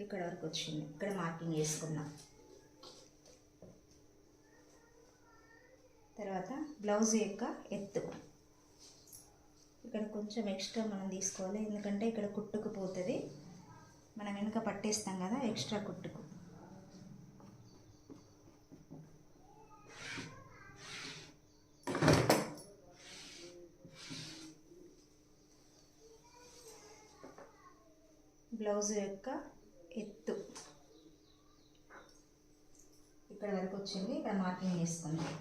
ఇక్కడ వరకు వచ్చింది. ఇక్కడ మార్కింగ్ చేసుకున్నాం. తర్వాత బ్లౌజ్ యొక్క ఎత్తు ఇక్కడ కొంచెం ఎక్స్ట్రా మనం తీసుకోవాలి, ఎందుకంటే ఇక్కడ కుట్టుకుపోతుంది. మనం వెనుక పట్టేస్తాం కదా, ఎక్స్ట్రా కుట్టుకు. బ్లౌజ్ యొక్క ఎత్తు ఇక్కడ వరకు వచ్చింది. ఇక్కడ మార్కింగ్ చేసుకుందాం.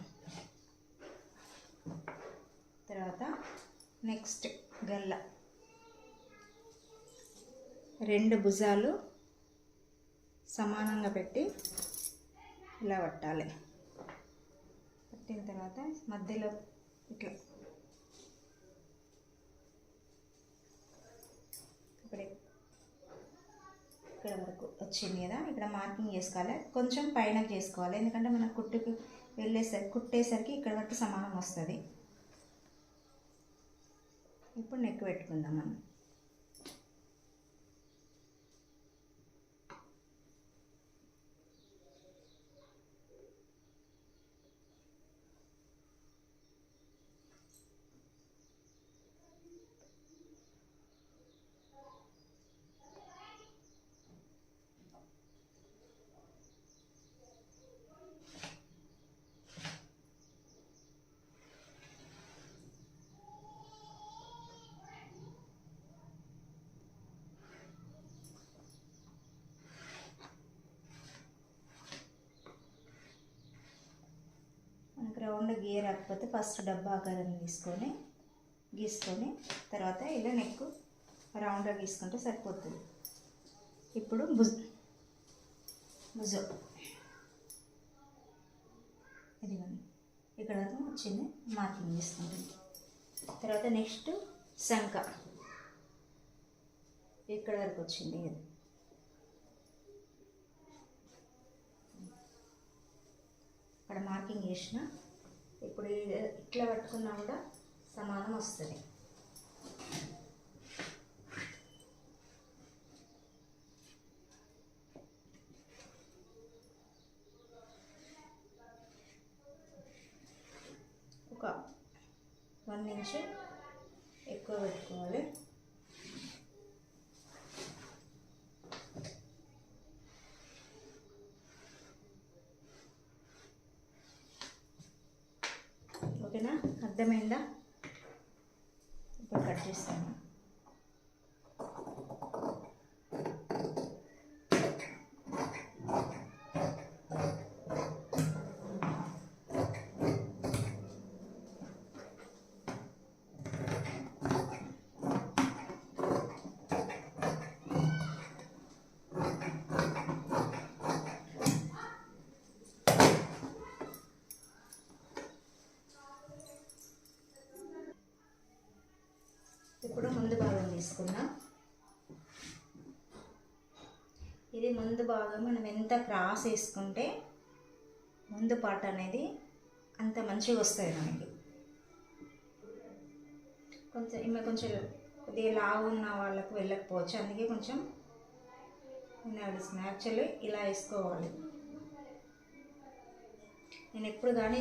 తర్వాత నెక్స్ట్ గల్ల 2 భుజాలు సమానంగా పెట్టి ఇలా పట్టాలి. పట్టిన తర్వాత మధ్యలో ఇట్లా ఇక్కడ వరకు వచ్చింది కదా, ఇక్కడ మార్కింగ్ చేసుకోవాలి. కొంచెం పైన చేసుకోవాలి, ఎందుకంటే మనం కుట్టేసరికి ఇక్కడ వరకు సమానం వస్తుంది. ఇప్పుడు నెక్ పెట్టుకుందాం మనం. రౌండ్ గీయ రాకపోతే ఫస్ట్ డబ్బా ఆకారం గీసుకొని తర్వాత ఇలా నెక్ రౌండ్గా గీసుకుంటే సరిపోతుంది. ఇప్పుడు భుజం ఇదిగోండి ఇక్కడ వరకు వచ్చింది, మార్కింగ్ తీసుకుంటుంది. తర్వాత నెక్స్ట్ సంక ఇక్కడ వరకు వచ్చింది. ఇక్కడ మార్కింగ్ చేసిన. ఇప్పుడు ఇట్లా పట్టుకున్నా కూడా సమానం వస్తుంది. ఒక 1 ఇంచ్ ఎక్కువ పెట్టుకోవాలి. ఓకేనా, అర్థమైందా? ఇప్పుడు కట్ చేస్తాను. ఇప్పుడు ముందు భాగం తీసుకుందాం. ఇది ముందు భాగం మనం ఎంత క్రాస్ వేసుకుంటే ముందు పార్ట్ అనేది అంత మంచిగా వస్తుంది మనకి. కొంచెం కొద్దిగా లావు ఉన్న వాళ్ళకు వెళ్ళకపోవచ్చు, అందుకే కొంచెం యాక్చువల్లీ ఇలా వేసుకోవాలి. నేను ఎప్పుడు కానీ